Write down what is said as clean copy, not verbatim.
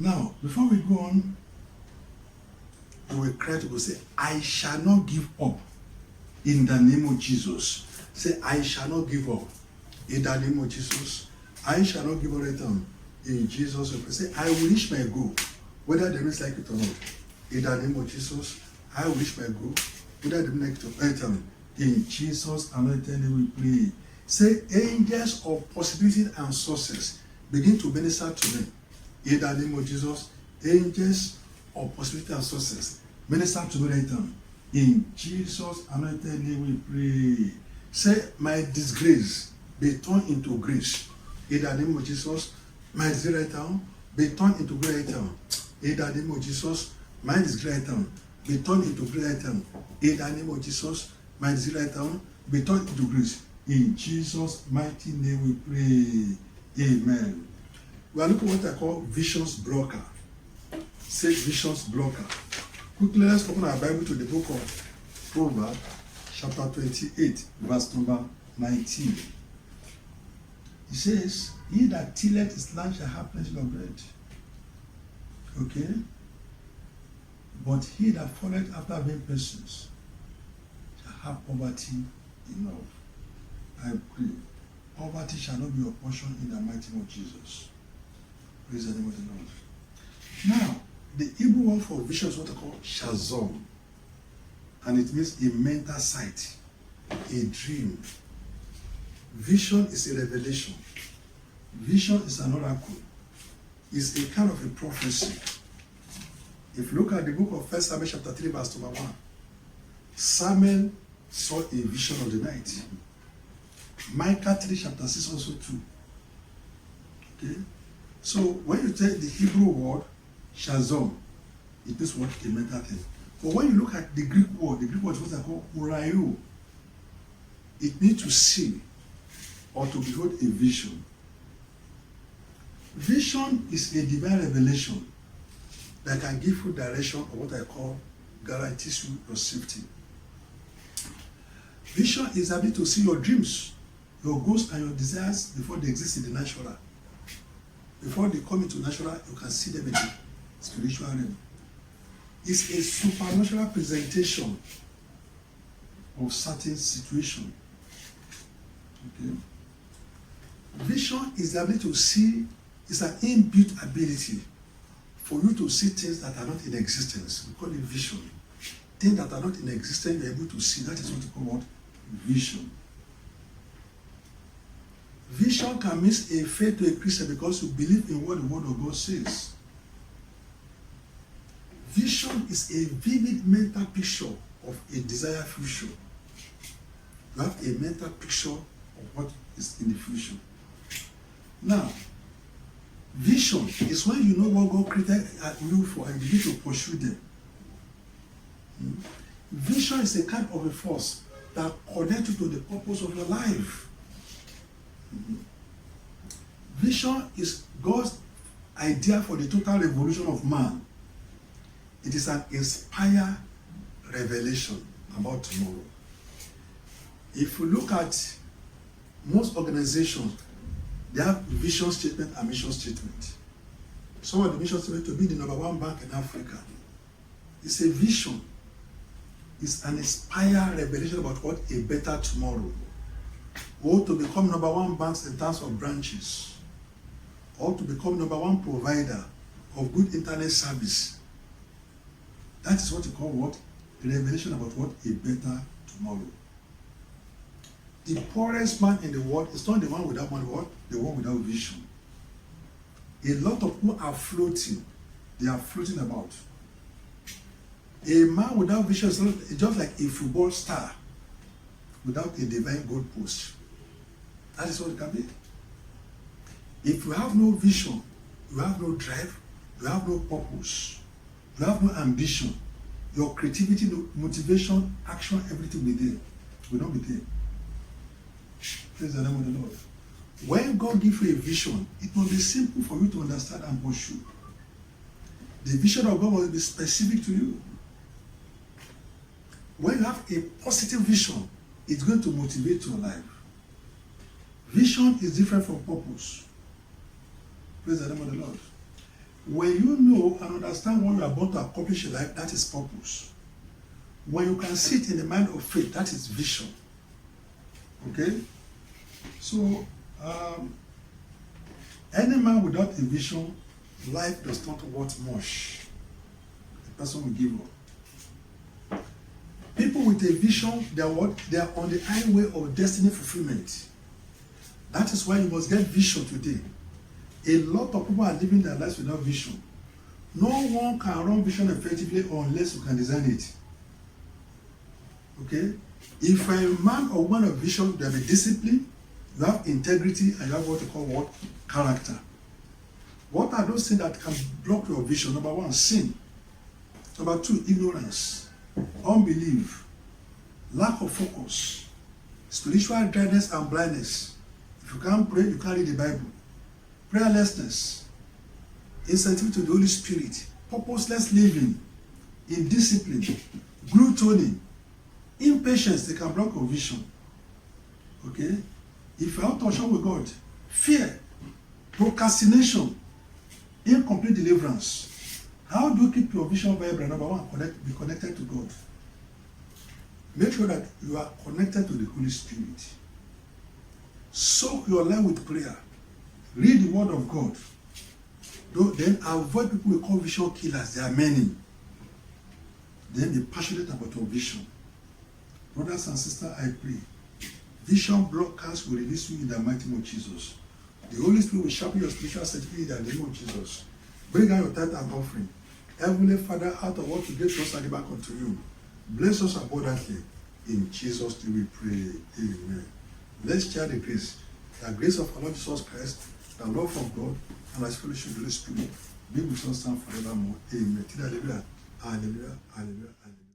Now, before we go on, we will cry to God, say, I shall not give up in the name of Jesus. Say, I shall not give up in the name of Jesus. I shall not give up right now in Jesus' name. Say, I will reach my goal, whether they may like it or not. In the name of Jesus, I will reach my goal, whether they may like it or not. In Jesus' anointed name we pray. Say, angels of possibility and success begin to minister to me. In the name of Jesus, angels of possibility and success minister to me right now. In Jesus' anointed name we pray. Say, my disgrace be turned into grace. In the name of Jesus, my disgrace right now be turned into grace right now. In the name of Jesus, my disgrace right now be turned into grace right now. In the name of Jesus, my disgrace right now be turned into grace. In Jesus' mighty name we pray. Amen. We are looking at what I call visions blocker. Say visions blocker. Quickly, let's open our Bible to the book of Proverbs, chapter 28, verse number 19. It says, he that tilleth his land shall have plenty of bread. Okay? But he that followeth after vain persons shall have poverty enough. I pray, poverty shall not be your portion in the mighty name of Jesus. Praise the name of the Lord. Now, the Hebrew word for vision is what I call shazam. And it means a mental sight, a dream. Vision is a revelation. Vision is an oracle. It's a kind of a prophecy. If you look at the book of 1 Samuel chapter 3 verse number 1, Samuel saw a vision of the night. Micah 3 chapter 6 also too. Okay? So when you take the Hebrew word shazam, it means what? A mental thing. But when you look at the Greek word is what I call uraio. It means to see or to behold a vision. Vision is a divine revelation that can give you direction or what I call guarantees you your safety. Vision is the ability to see your dreams, your goals and your desires before they exist in the natural. Before they come into natural, you can see them in the spiritual realm. It's a supernatural presentation of certain situation. Okay? Vision is the ability to see, it's an inbuilt ability for you to see things that are not in existence. We call it vision. Things that are not in existence, you're able to see. That is what we call what? Vision. Vision can mean a faith to a Christian because you believe in what the word of God says. Vision is a vivid mental picture of a desired future. You have a mental picture of what is in the future. Now, vision is when you know what God created you for and you need to pursue them. Vision is a kind of a force that connects you to the purpose of your life. Vision is God's idea for the total revolution of man. It is an inspired revelation about tomorrow. If you look at most organizations, they have vision statement and mission statement. Some of the mission statement to be the #1 bank in Africa. It's a vision. It's an inspired revelation about what a better tomorrow. Or to become #1 banks in terms of branches. Or to become #1 provider of good internet service. That is what you call what? A revelation about what? A better tomorrow. The poorest man in the world is not the one without money, what? The one without vision. A lot of people are floating. They are floating about. A man without vision is just like a football star without a divine goalpost. That is what it can be. If you have no vision, you have no drive, you have no purpose, you have no ambition, your creativity, no motivation, action, everything will be there. Will not be there. Praise the name of the Lord. When God gives you a vision, it must be simple for you to understand and pursue. The vision of God must be specific to you. When you have a positive vision, it's going to motivate your life. Vision is different from purpose. Praise the name of the Lord. When you know and understand what you are about to accomplish in life, that is purpose. When you can sit in the mind of faith, that is vision. Okay? So, any man without a vision, life does not worth much. The person will give up. People with a vision, they are on the highway of destiny fulfillment. That is why you must get vision today. A lot of people are living their lives without vision. No one can run vision effectively unless you can design it. Okay? If you're a man or woman of vision, you have a discipline, you have integrity, and you have what you call what? Character. What are those things that can block your vision? Number one, sin. Number two, ignorance, unbelief, lack of focus, spiritual dryness and blindness. If you can't pray, you can't read the Bible. Prayerlessness, insensitivity to the Holy Spirit, purposeless living, indiscipline, gluttony, impatience, they can block your vision. Okay? If you are out of touch with God, fear, procrastination, incomplete deliverance. How do you keep your vision vibrant? Number one, be connected to God. Make sure that you are connected to the Holy Spirit. Soak your life with prayer. Read the word of God. Then avoid people who call vision killers. There are many. Then be passionate about your vision. Brothers and sisters, I pray. Vision blockers will release you in the mighty name of Jesus. The Holy Spirit will sharpen your spiritual sensitivity in the name of Jesus. Bring out your tithe and offering. Heavenly Father, out of what you gave to us, I give back unto you. Bless us abundantly. In Jesus' name we pray. Amen. Let's share the grace. The grace of our Lord Jesus Christ, the love of God, and the fellowship of the Holy Spirit be with us now forevermore. Amen. Hallelujah. Hallelujah. Hallelujah.